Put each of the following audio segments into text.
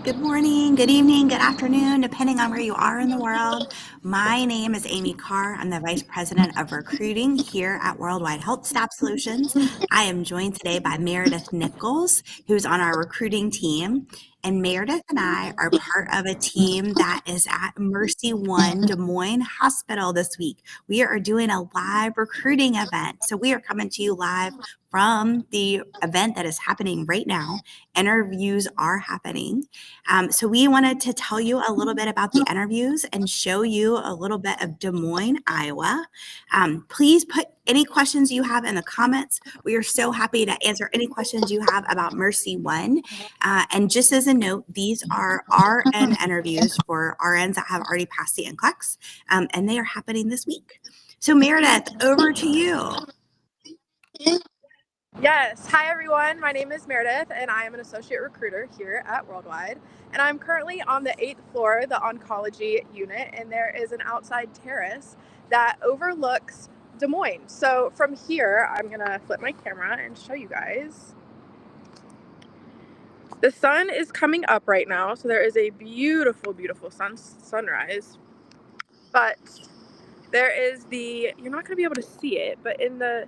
good morning, good evening, good afternoon, depending on where you are in the world. My name is Amy Kerr. I'm the Vice President of Recruiting here at Worldwide Health Staff Solutions. I am joined today by Meredith Nichols, who's on our recruiting team. And Meredith and I are part of a team that is at MercyOne Des Moines Hospital this week. We are doing a live recruiting event. So we are coming to you live from the event that is happening right now. Interviews are happening. So we wanted to tell you a little bit about the interviews and show you a little bit of Des Moines, Iowa. Please put any questions you have in the comments. We are so happy to answer any questions you have about MercyOne. And just as a note, these are RN interviews for RNs that have already passed the NCLEX, and they are happening this week. So Meredith, over to you. Yes. Hi, everyone. My name is Meredith, and I am an associate recruiter here at Worldwide. And I'm currently on the 8th floor, the oncology unit, and there is an outside terrace that overlooks Des Moines. So from here, I'm going to flip my camera and show you guys. The sun is coming up right now, so there is a beautiful, beautiful sunrise. But there is you're not going to be able to see it, but in the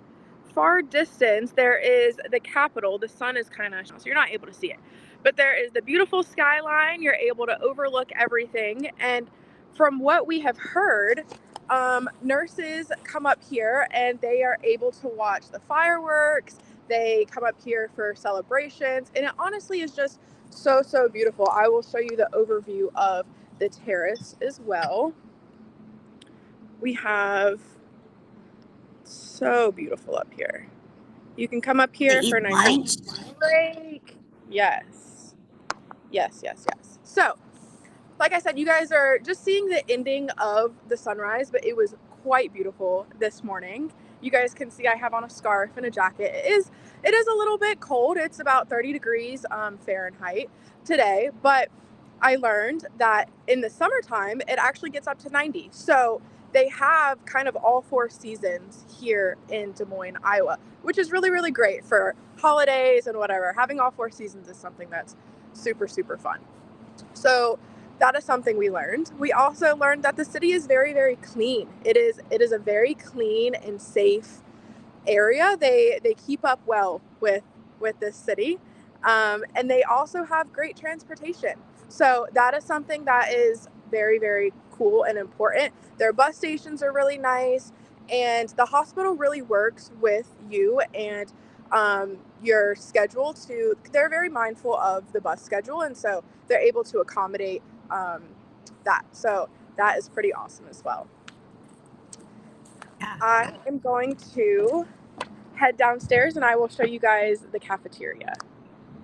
far distance, there is the Capitol. The sun is kind of, so you're not able to see it. But there is the beautiful skyline. You're able to overlook everything. And from what we have heard, nurses come up here and they are able to watch the fireworks. They come up here for celebrations. And it honestly is just so, so beautiful. I will show you the overview of the terrace as well. We have so beautiful up here. You can come up here for a nice break. Yes. So, like I said, you guys are just seeing the ending of the sunrise, but it was quite beautiful this morning. You guys can see I have on a scarf and a jacket. It is a little bit cold. It's about 30 degrees Fahrenheit today, but I learned that in the summertime, it actually gets up to 90. So they have kind of all four seasons here in Des Moines, Iowa, which is really, really great for holidays and whatever. Having all four seasons is something that's super, super fun. So that is something we learned. We also learned that the city is very, very clean. It is a very clean and safe area. They keep up well with this city. And they also have great transportation. So that is something that is very, very cool and important. Their bus stations are really nice, and the hospital really works with you and your schedule they're very mindful of the bus schedule, and so they're able to accommodate that. So that is pretty awesome as well. Yeah. I am going to head downstairs and I will show you guys the cafeteria.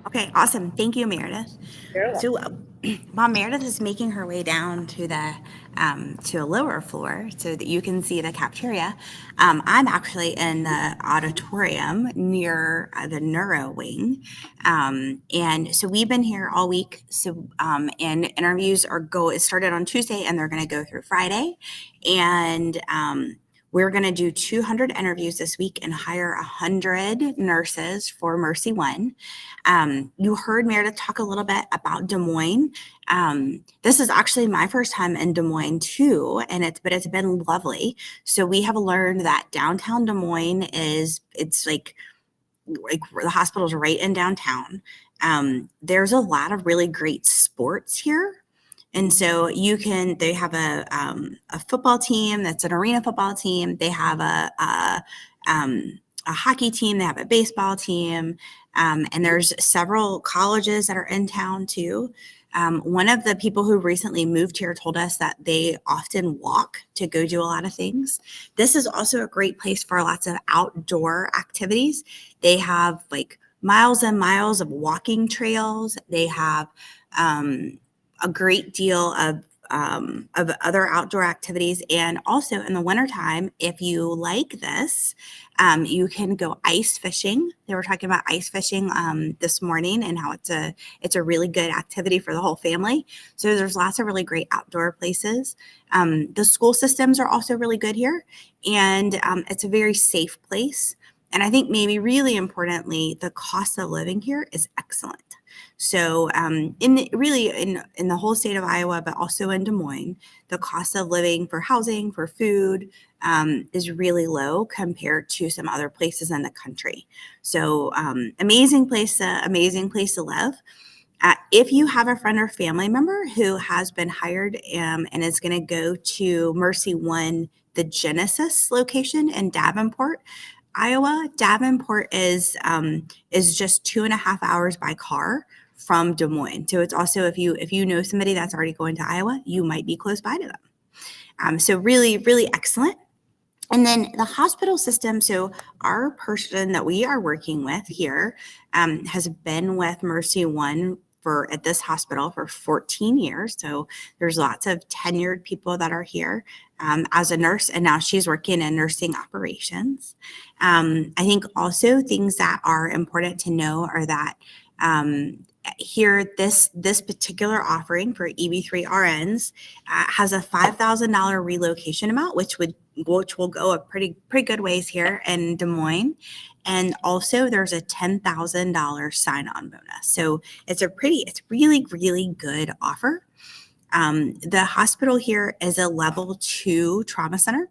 Okay, awesome. Thank you, Meredith. So while Meredith is making her way down to to a lower floor so that you can see the cafeteria, I'm actually in the auditorium near the neuro wing. And so we've been here all week. So and interviews it started on Tuesday and they're going to go through Friday. And we're going to do 200 interviews this week and hire 100 nurses for MercyOne. You heard Meredith talk a little bit about Des Moines. This is actually my first time in Des Moines too, but it's been lovely. So we have learned that downtown Des Moines it's like the hospital's right in downtown. There's a lot of really great sports here. And so they have a football team that's an arena football team. They have a hockey team. They have a baseball team. And there's several colleges that are in town too. One of the people who recently moved here told us that they often walk to go do a lot of things. This is also a great place for lots of outdoor activities. They have like miles and miles of walking trails. They have a great deal of other outdoor activities. And also in the wintertime, if you like this, you can go ice fishing. They were talking about ice fishing this morning and how it's a really good activity for the whole family. So there's lots of really great outdoor places. The school systems are also really good here. And it's a very safe place. And I think maybe really importantly, the cost of living here is excellent. So in the whole state of Iowa, but also in Des Moines, the cost of living for housing, for food, is really low compared to some other places in the country. So amazing place to live. If you have a friend or family member who has been hired and is going to go to MercyOne, the Genesis location in Davenport, Iowa, Davenport is just 2.5 hours by car from Des Moines. So it's also, if you know somebody that's already going to Iowa, you might be close by to them. So really, really excellent. And then the hospital system. So our person that we are working with here has been with MercyOne at this hospital for 14 years. So there's lots of tenured people that are here as a nurse, and now she's working in nursing operations. I think also things that are important to know are that here, this particular offering for EB3 RNs has a $5,000 relocation amount, which will go a pretty good ways here in Des Moines. And also there's a $10,000 sign-on bonus. So it's really, really good offer. The hospital here is a level 2 trauma center.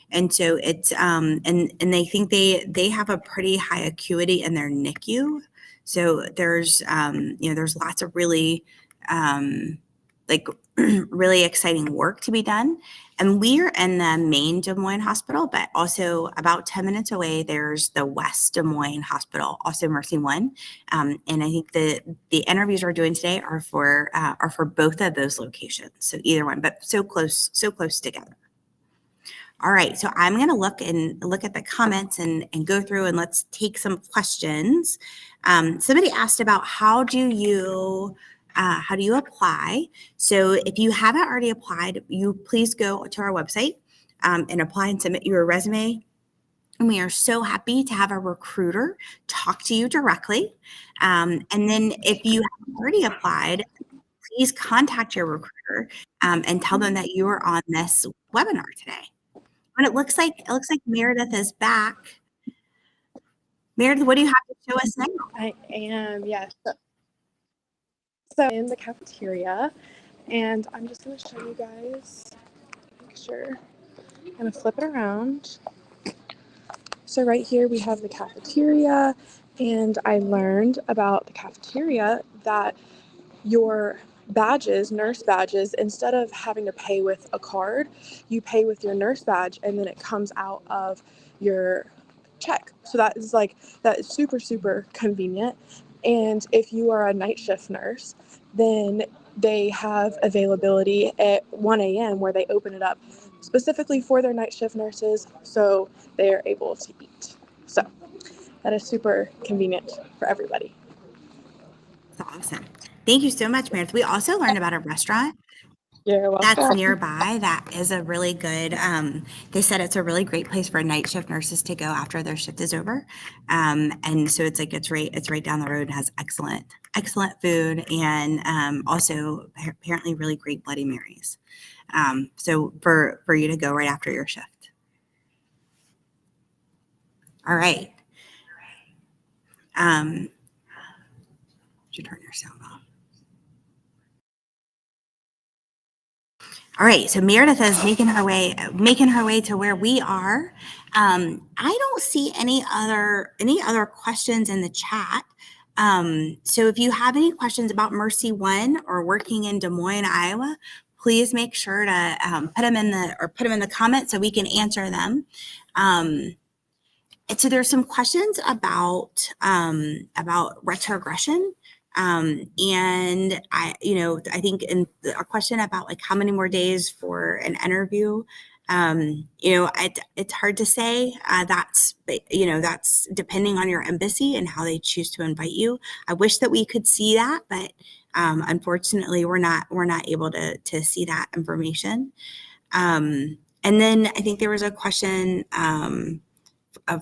And so it's, and they think they have a pretty high acuity in their NICU. So there's lots of really, really exciting work to be done. And we're in the main Des Moines hospital, but also about 10 minutes away, there's the West Des Moines hospital, also MercyOne. And I think the interviews we're doing today are for both of those locations. So either one, but so close together. All right, so I'm going to look at the comments and go through and let's take some questions. Somebody asked about how do you apply? So if you haven't already applied, you please go to our website and apply and submit your resume. And we are so happy to have a recruiter talk to you directly. And then if you have already applied, please contact your recruiter and tell them that you are on this webinar today. And it looks like Meredith is back. Meredith, what do you have to show us now? I am, yes. So in the cafeteria, and I'm just going to show you guys a picture. I'm going to flip it around. So right here we have the cafeteria, and I learned about the cafeteria that your badges, nurse badges, instead of having to pay with a card, you pay with your nurse badge and then it comes out of your check. So that is super, super convenient. And if you are a night shift nurse, then they have availability at 1 a.m. where they open it up specifically for their night shift nurses so they are able to eat. So that is super convenient for everybody. That's awesome. Thank you so much, Meredith. We also learned about a restaurant that's nearby that is a really good, they said it's a really great place for night shift nurses to go after their shift is over. And so it's right down the road and has excellent food and also apparently really great Bloody Marys. So for you to go right after your shift. All right. You turn your sound off. All right, so Meredith is making her way to where we are. I don't see any other questions in the chat. So if you have any questions about MercyOne or working in Des Moines, Iowa, please make sure to put them in the comments so we can answer them. So there's some questions about retrogression. And I think in a question about like how many more days for an interview, it's hard to say. That's depending on your embassy and how they choose to invite you. I wish that we could see that, but unfortunately we're not able to see that information. And then I think there was a question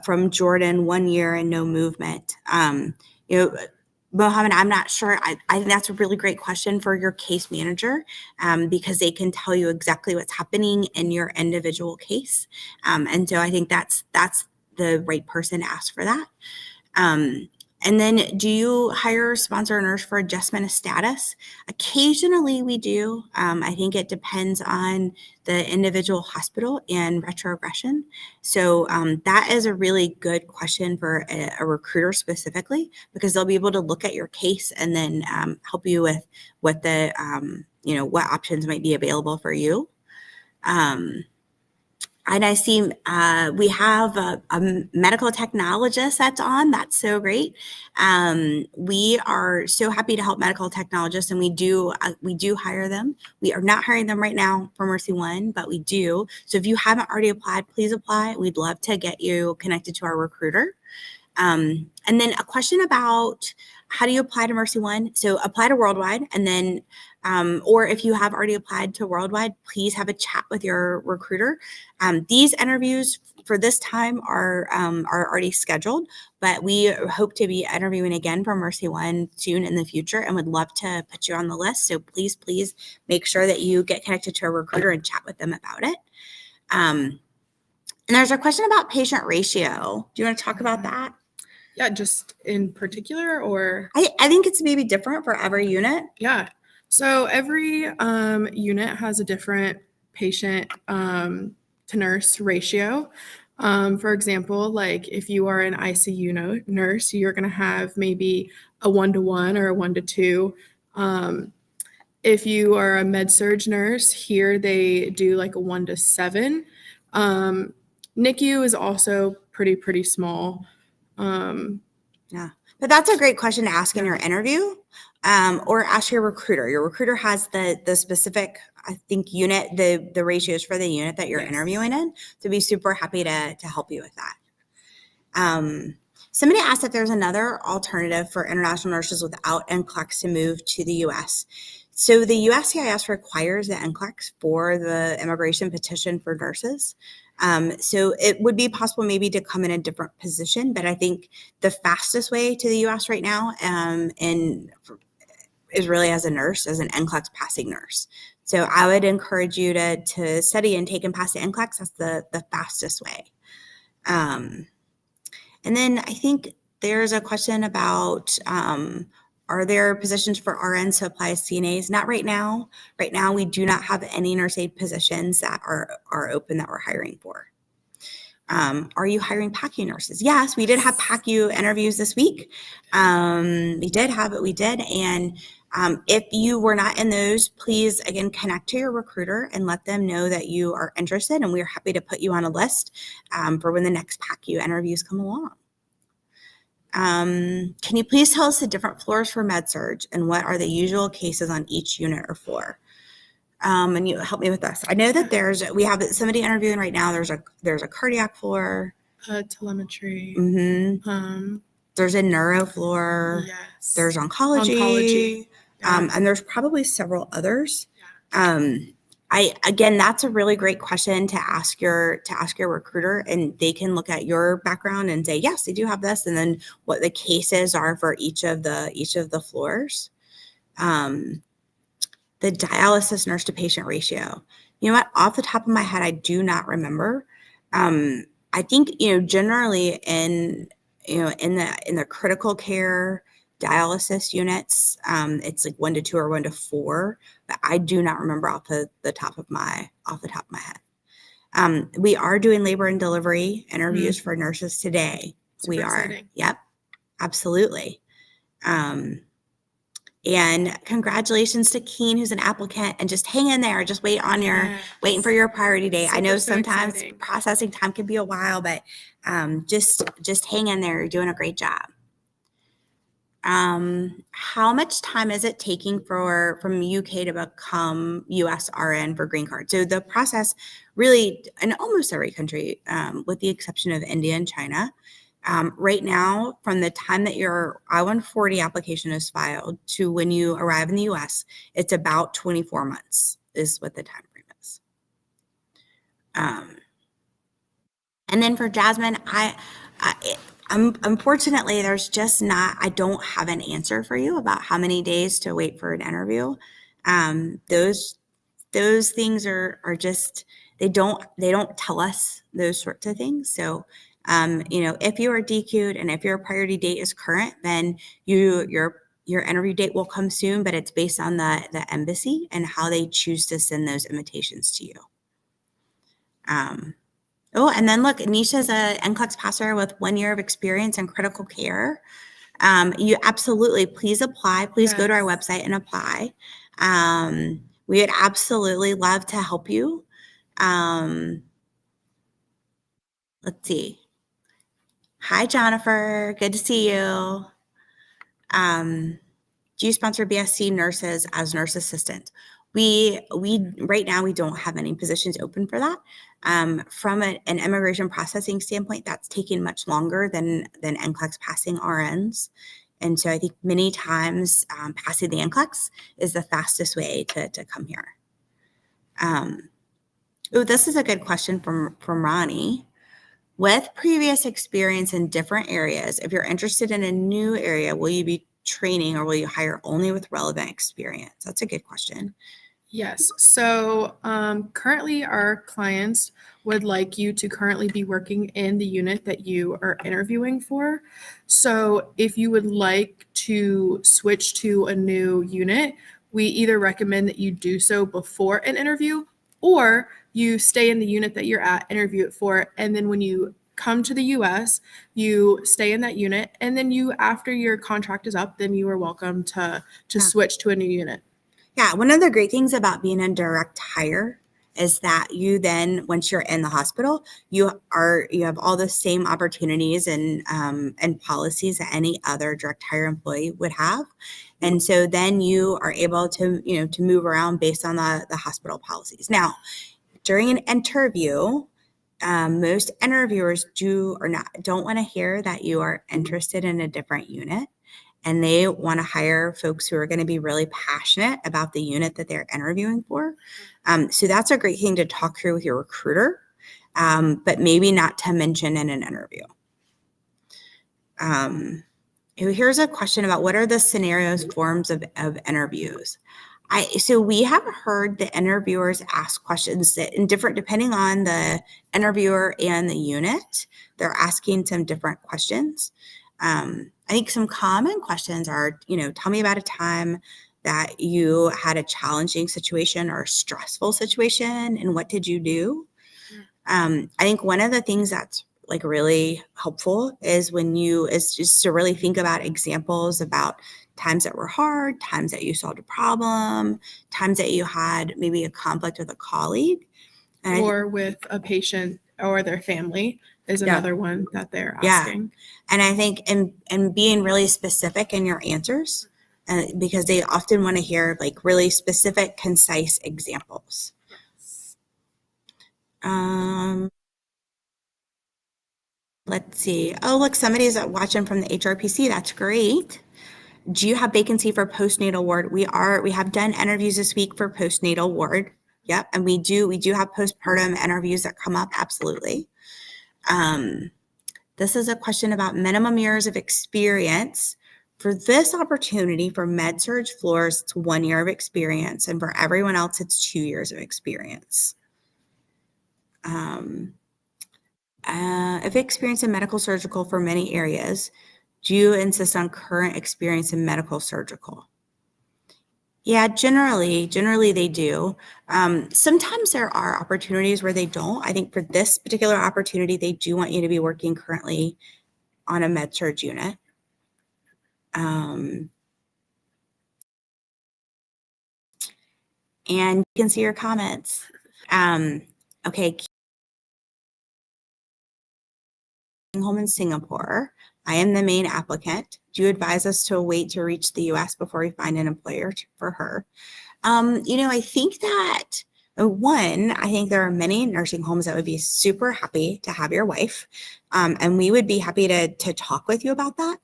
from Jordan, 1 year and no movement. Mohammed, I'm not sure. I think that's a really great question for your case manager because they can tell you exactly what's happening in your individual case. And so I think that's the right person to ask for that. And then do you hire, sponsor a nurse for adjustment of status? Occasionally we do. I think it depends on the individual hospital and retrogression. So that is a really good question for a recruiter specifically, because they'll be able to look at your case and then help you with what the, what options might be available for you. And I see we have a medical technologist that's on. That's so great. We are so happy to help medical technologists, and we do hire them. We are not hiring them right now for MercyOne, but we do. So if you haven't already applied, please apply. We'd love to get you connected to our recruiter. And then a question about how do you apply to MercyOne? So apply to Worldwide, and then, or if you have already applied to Worldwide, please have a chat with your recruiter. These interviews for this time are already scheduled, but we hope to be interviewing again for MercyOne soon in the future, and would love to put you on the list. So please make sure that you get connected to a recruiter and chat with them about it. And there's a question about patient ratio. Do you want to talk about that? Yeah, just in particular, or? I think it's maybe different for every unit. Yeah. So every unit has a different patient to nurse ratio. For example, like if you are an ICU nurse, you're going to have maybe a 1-to-1 or a 1-to-2. If you are a med-surg nurse, here they do like a 1-to-7. NICU is also pretty small. Yeah, but that's a great question to ask in your interview, or ask your recruiter. Your recruiter has the specific, I think, unit, the ratios for the unit that you're interviewing in. So be super happy to help you with that. Somebody asked if there's another alternative for international nurses without NCLEX to move to the U.S. So the USCIS requires the NCLEX for the immigration petition for nurses. So it would be possible maybe to come in a different position, but I think the fastest way to the U.S. right now is really as a nurse, as an NCLEX passing nurse. So I would encourage you to study and take and pass the NCLEX. That's the fastest way. And then I think there's a question about, are there positions for RNs to apply as CNAs? Not right now. Right now, we do not have any nurse aid positions that are open that we're hiring for. Are you hiring PACU nurses? Yes, we did have PACU interviews this week. We did. And if you were not in those, please, again, connect to your recruiter and let them know that you are interested, and we're happy to put you on a list for when the next PACU interviews come along. Can you please tell us the different floors for med-surg and what are the usual cases on each unit or floor? And you help me with this. I know that we have somebody interviewing right now. There's a cardiac floor. Telemetry. Mm-hmm. There's a neuro floor. Yes. There's oncology. Yeah. And there's probably several others. Yeah. Again, that's a really great question to ask your recruiter, and they can look at your background and say, yes, they do have this, and then what the cases are for each of the floors. The dialysis nurse to patient ratio. You know what? Off the top of my head, I do not remember. I think generally in the critical care dialysis units, it's like 1-to-2 or 1-to-4, but I do not remember off the top of my head. We are doing labor and delivery interviews for nurses today. Super exciting. Yep, absolutely. And congratulations to Keen, who's an applicant, and just hang in there. Just waiting for your priority date. I know sometimes processing time can be a while, but just hang in there. You're doing a great job. How much time is it taking from UK to become USRN for green card? So the process really in almost every country, with the exception of India and China, right now, from the time that your I-140 application is filed to when you arrive in the US, it's about 24 months is what the time frame is. And then for Jasmine, unfortunately, there's just not, I don't have an answer for you about how many days to wait for an interview. Those things are just, they don't tell us those sorts of things. So If you are DQ'd and if your priority date is current, then your interview date will come soon, but it's based on the embassy and how they choose to send those invitations to you. And then look, Nisha's a NCLEX passer with 1 year of experience in critical care. You absolutely, please apply. Please go to our website and apply. We would absolutely love to help you. Let's see. Hi, Jennifer. Good to see you. Do you sponsor BSc nurses as nurse assistant? We right now, we don't have any positions open for that. From an immigration processing standpoint, that's taking much longer than NCLEX passing RNs. And so I think many times passing the NCLEX is the fastest way to come here. This is a good question from Ronnie. With previous experience in different areas, if you're interested in a new area, will you be training or will you hire only with relevant experience? That's a good question. Yes. So currently our clients would like you to currently be working in the unit that you are interviewing for. So if you would like to switch to a new unit, we either recommend that you do so before an interview, or you stay in the unit that you're at, interview it for, and then when you come to the US, you stay in that unit, and then you, after your contract is up, then you are welcome to switch to a new unit. Yeah, one of the great things about being a direct hire is that you then, once you're in the hospital, you have all the same opportunities and policies that any other direct hire employee would have. And so then you are able to, to move around based on the hospital policies. Now, during an interview, most interviewers don't want to hear that you are interested in a different unit. And they want to hire folks who are going to be really passionate about the unit that they're interviewing for. So that's a great thing to talk through with your recruiter, but maybe not to mention in an interview. Here's a question about what are the scenarios, forms of interviews. So we have heard the interviewers ask questions that depending on the interviewer and the unit, they're asking some different questions. I think some common questions are, tell me about a time that you had a challenging situation or a stressful situation and what did you do? I think one of the things that's like really helpful is just to really think about examples about times that were hard, times that you solved a problem, times that you had maybe a conflict with a colleague. Or with a patient or their family is another one that they're asking. And I think and being really specific in your answers, because they often want to hear like really specific, concise examples. Let's see. Oh, look, somebody's watching from the HRPC. That's great. Do you have vacancy for postnatal ward? We have done interviews this week for postnatal ward. Yep. And we do have postpartum interviews that come up. Absolutely. This is a question about minimum years of experience. For this opportunity for med-surg floors, it's 1 year of experience. And for everyone else, it's 2 years of experience. If experience in medical surgical for many areas, do you insist on current experience in medical surgical? Yeah, generally they do. Sometimes there are opportunities where they don't. I think for this particular opportunity, they do want you to be working currently on a med-surg unit. And you can see your comments. Okay. Home in Singapore. I am the main applicant. Do you advise us to wait to reach the US before we find an employer for her? I think that I think there are many nursing homes that would be super happy to have your wife. And we would be happy to talk with you about that.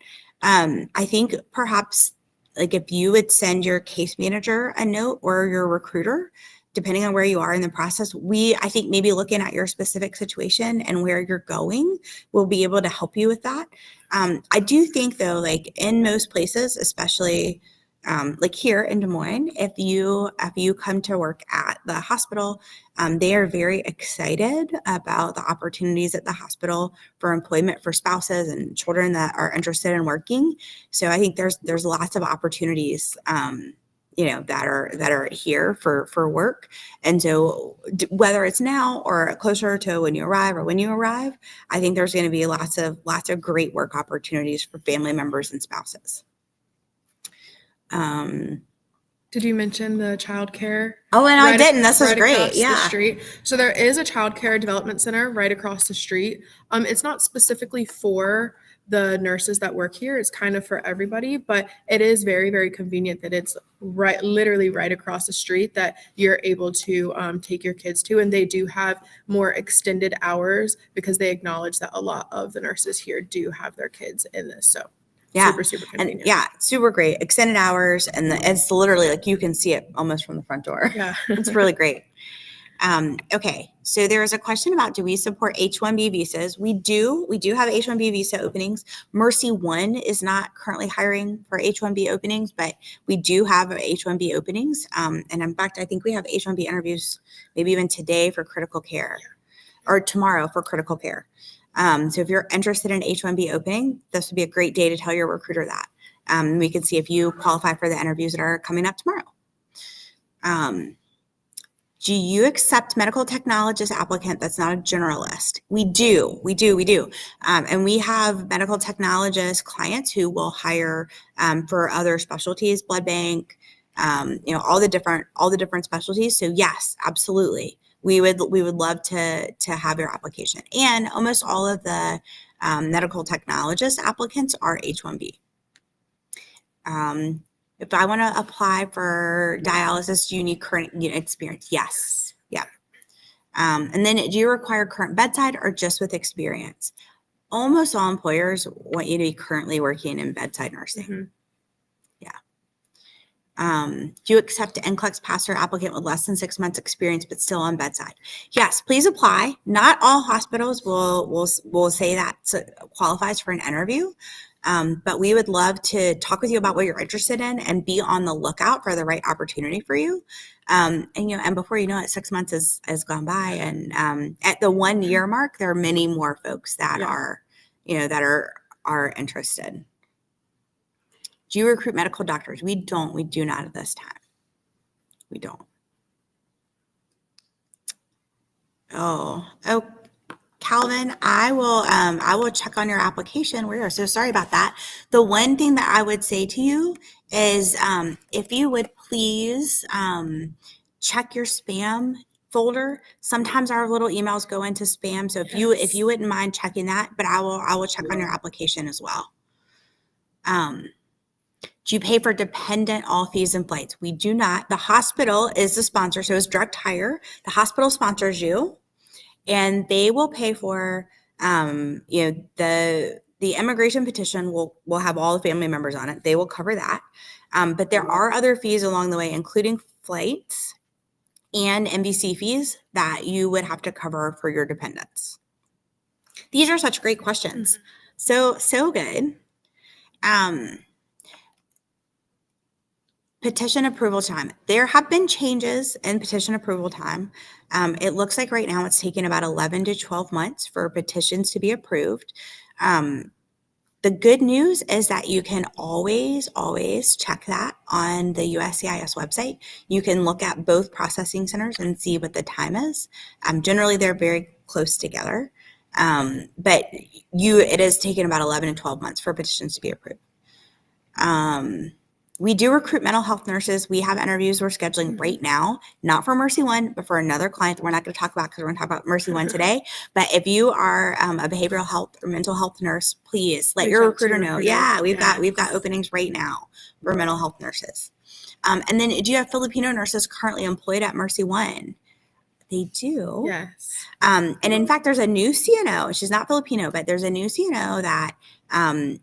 I think perhaps like if you would send your case manager a note or your recruiter, depending on where you are in the process, I think maybe looking at your specific situation and where you're going, we'll be able to help you with that. I do think though, like in most places, especially like here in Des Moines, if you come to work at the hospital, they are very excited about the opportunities at the hospital for employment for spouses and children that are interested in working. So I think there's lots of opportunities, that are here for work. And so whether it's now or closer to when you arrive, I think there's going to be lots of great work opportunities for family members and spouses. Did you mention the childcare? Oh, and I didn't. This is great. Yeah. The street. So there is a childcare development center right across the street. It's not specifically for the nurses that work here. It's kind of for everybody, but it is very, very convenient that it's literally right across the street that you're able to take your kids to. And they do have more extended hours because they acknowledge that a lot of the nurses here do have their kids in this. So yeah, super convenient. And super great. Extended hours, and it's literally like you can see it almost from the front door. Yeah. It's really great. Okay, so there is a question about, do we support H-1B visas? We do have H-1B visa openings. MercyOne is not currently hiring for H-1B openings, but we do have H-1B openings. And in fact, I think we have H-1B interviews maybe even today for critical care, or tomorrow for critical care. So if you're interested in H-1B opening, this would be a great day to tell your recruiter that. We can see if you qualify for the interviews that are coming up tomorrow. Do you accept medical technologist applicant that's not a generalist? We do. And we have medical technologist clients who will hire for other specialties, blood bank, all the different specialties. So yes, absolutely. We would love to have your application. And almost all of the medical technologist applicants are H-1B. If I want to apply for dialysis, do you need current experience? Yes. Yeah. And then do you require current bedside or just with experience? Almost all employers want you to be currently working in bedside nursing. Mm-hmm. Do you accept an NCLEX passer applicant with less than 6 months experience but still on bedside? Yes, please apply. Not all hospitals will say that qualifies for an interview. But we would love to talk with you about what you're interested in and be on the lookout for the right opportunity for you. And before you know it, 6 months has gone by, and at the 1 year mark, there are many more folks that are interested. Do you recruit medical doctors? We don't. We do not at this time. We don't. Oh, Calvin, I will check on your application. We are so sorry about that. The one thing that I would say to you is if you would please check your spam folder. Sometimes our little emails go into spam. So if you wouldn't mind checking that, but I will check on your application as well. Do you pay for dependent all fees and flights? We do not. The hospital is the sponsor, so it's direct hire. The hospital sponsors you, and they will pay for the immigration petition will have all the family members on it. They will cover that. But there are other fees along the way, including flights and MVC fees that you would have to cover for your dependents. These are such great questions. Mm-hmm. So good. Petition approval time. There have been changes in petition approval time. It looks like right now it's taking about 11 to 12 months for petitions to be approved. The good news is that you can always check that on the USCIS website. You can look at both processing centers and see what the time is. Generally, they're very close together, but it is taking about 11 to 12 months for petitions to be approved. We do recruit mental health nurses. We have interviews we're scheduling right now, not for MercyOne, but for another client that we're not going to talk about because we're going to talk about MercyOne today. But if you are a behavioral health or mental health nurse, please let your recruiter know. Yeah, we've got openings right now for mental health nurses. And then do you have Filipino nurses currently employed at MercyOne? They do. Yes. And in fact, there's a new CNO. She's not Filipino, but there's a new CNO that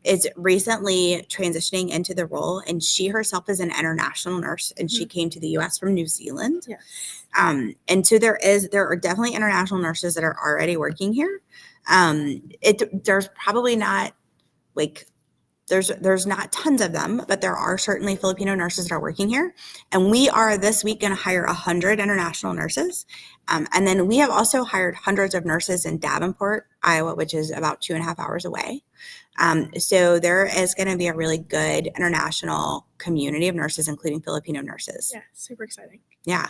is recently transitioning into the role. And she herself is an international nurse, and she came to the U.S. from New Zealand. Yes. And so there are definitely international nurses that are already working here. There's probably not like there's not tons of them, but there are certainly Filipino nurses that are working here. And we are this week going to hire 100 international nurses. And then we have also hired hundreds of nurses in Davenport, Iowa, which is about 2.5 hours away. So there is going to be a really good international community of nurses, including Filipino nurses. Yeah, super exciting. Yeah.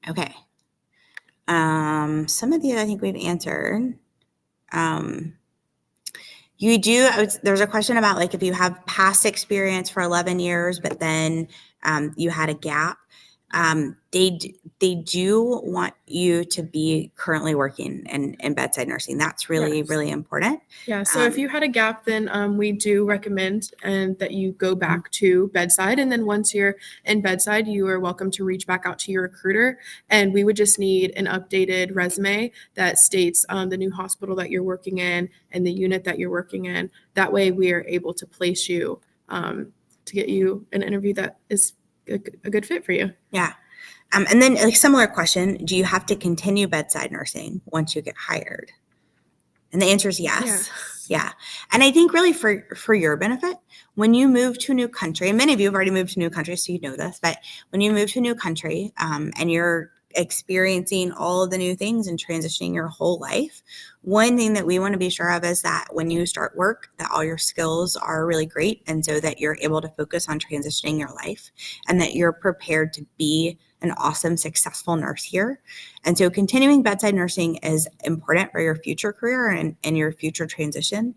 Okay. Some of these I think we've answered. There's a question about like if you have past experience for 11 years, but then you had a gap. They do want you to be currently working in bedside nursing. That's really, really important. Yeah. So if you had a gap, then we do recommend that you go back to bedside. And then once you're in bedside, you are welcome to reach back out to your recruiter. And we would just need an updated resume that states the new hospital that you're working in and the unit that you're working in. That way we are able to place you to get you an interview that is a good fit for you. Yeah. And then a similar question, do you have to continue bedside nursing once you get hired? And the answer is yes. Yeah. And I think really for your benefit, when you move to a new country, and many of you have already moved to a new country, so you know this, but when you move to a new country and you're experiencing all of the new things and transitioning your whole life, one thing that we want to be sure of is that when you start work, that all your skills are really great. And so that you're able to focus on transitioning your life and that you're prepared to be an awesome, successful nurse here. And so continuing bedside nursing is important for your future career and your future transition.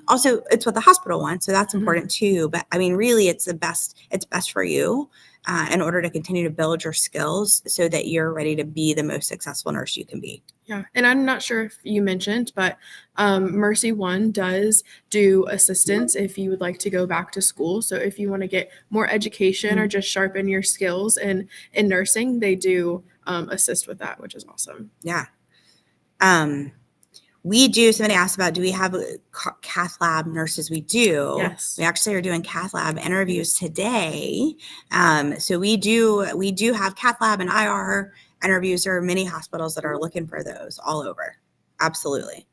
Also, it's what the hospital wants, so that's important too. But I mean, really, it's best for you in order to continue to build your skills so that you're ready to be the most successful nurse you can be. Yeah. And I'm not sure if you mentioned, but MercyOne does do assistance if you would like to go back to school. So if you want to get more education or just sharpen your skills in nursing, they do assist with that, which is awesome. Yeah. Somebody asked about, do we have cath lab nurses? We do. Yes. We actually are doing cath lab interviews today. So we do have cath lab and IR interviews. There are many hospitals that are looking for those all over. Absolutely.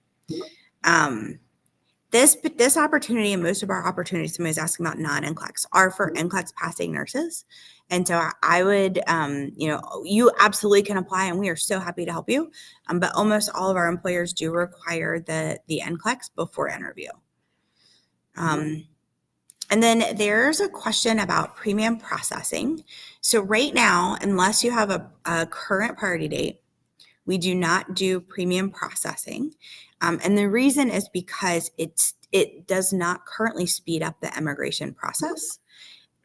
This opportunity and most of our opportunities, somebody's asking about non-NCLEX, are for NCLEX passing nurses. And so I would, you absolutely can apply and we are so happy to help you. But almost all of our employers do require the NCLEX before interview. And then there's a question about premium processing. So right now, unless you have a current priority date, we do not do premium processing. And the reason is because it does not currently speed up the immigration process.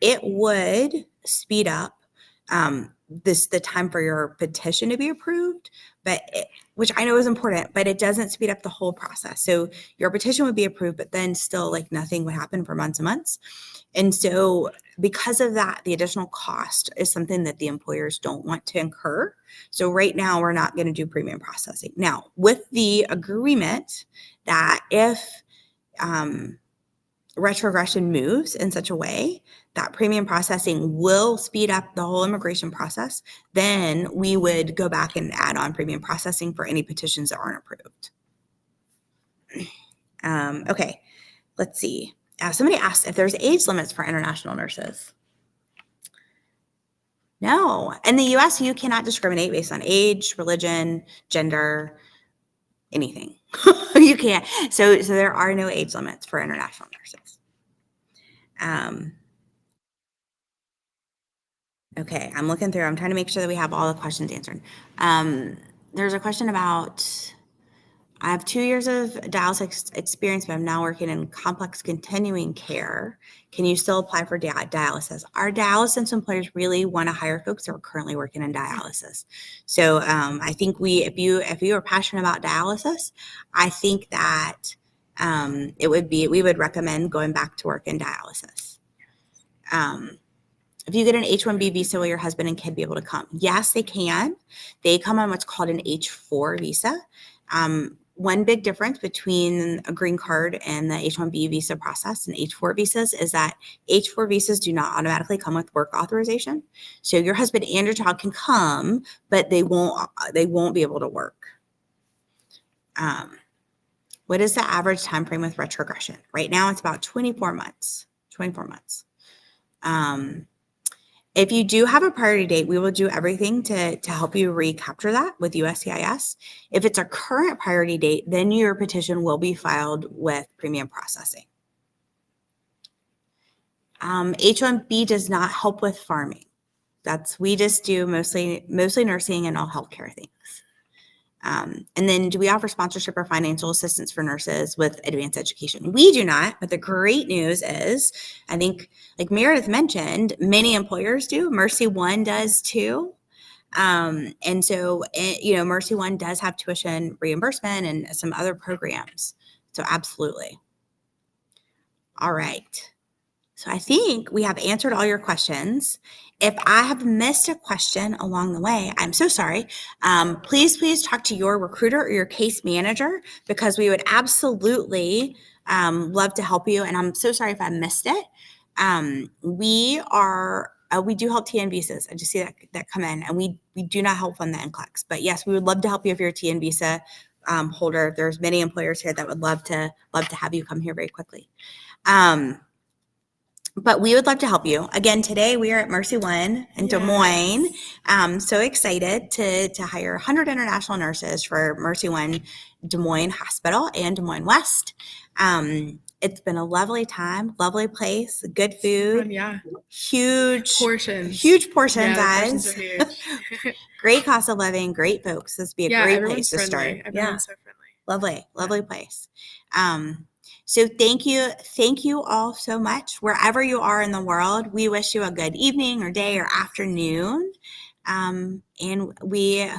It would speed up the time for your petition to be approved, which I know is important, but it doesn't speed up the whole process. So your petition would be approved, but then still like nothing would happen for months and months. And so because of that, the additional cost is something that the employers don't want to incur. So right now we're not going to do premium processing. Now with the agreement that if retrogression moves in such a way that premium processing will speed up the whole immigration process, then we would go back and add on premium processing for any petitions that aren't approved. Okay, let's see. Somebody asked if there's age limits for international nurses. No, in the US, you cannot discriminate based on age, religion, gender, anything. You can't. So there are no age limits for international nurses. Okay, I'm looking through. I'm trying to make sure that we have all the questions answered. There's a question about, I have 2 years of dialysis experience, but I'm now working in complex continuing care. Can you still apply for dialysis? Our dialysis employers really want to hire folks that are currently working in dialysis. So I think if you are passionate about dialysis, I think that we would recommend going back to work in dialysis. If you get an H-1B visa, will your husband and kid be able to come? Yes, they can. They come on what's called an H-4 visa. One big difference between a green card and the H-1B visa process and H-4 visas is that H-4 visas do not automatically come with work authorization. So your husband and your child can come, but they won't be able to work. What is the average time frame with retrogression? Right now, it's about 24 months. 24 months. If you do have a priority date, we will do everything to help you recapture that with USCIS. If it's a current priority date, then your petition will be filed with premium processing. H-1B does not help with farming. We just do mostly nursing and all healthcare things. And then do we offer sponsorship or financial assistance for nurses with advanced education? We do not, but the great news is, I think, like Meredith mentioned, many employers do. MercyOne does too. And so, MercyOne does have tuition reimbursement and some other programs. So absolutely. All right. So I think we have answered all your questions. If I have missed a question along the way, I'm so sorry. Please talk to your recruiter or your case manager, because we would absolutely love to help you. And I'm so sorry if I missed it. We do help TN visas. I just see that come in, and we do not help fund the NCLEX. But yes, we would love to help you if you're a TN visa holder. There's many employers here that would love to have you come here very quickly. But we would love to help you. Again, today we are at MercyOne in Des Moines. So excited to hire 100 international nurses for MercyOne Des Moines Hospital and Des Moines West. It's been a lovely time, lovely place, good food, huge portions, guys. Great cost of living, great folks. This would be a great place to start. Everyone's so friendly. Lovely place. So thank you all so much. Wherever you are in the world, we wish you a good evening or day or afternoon. And we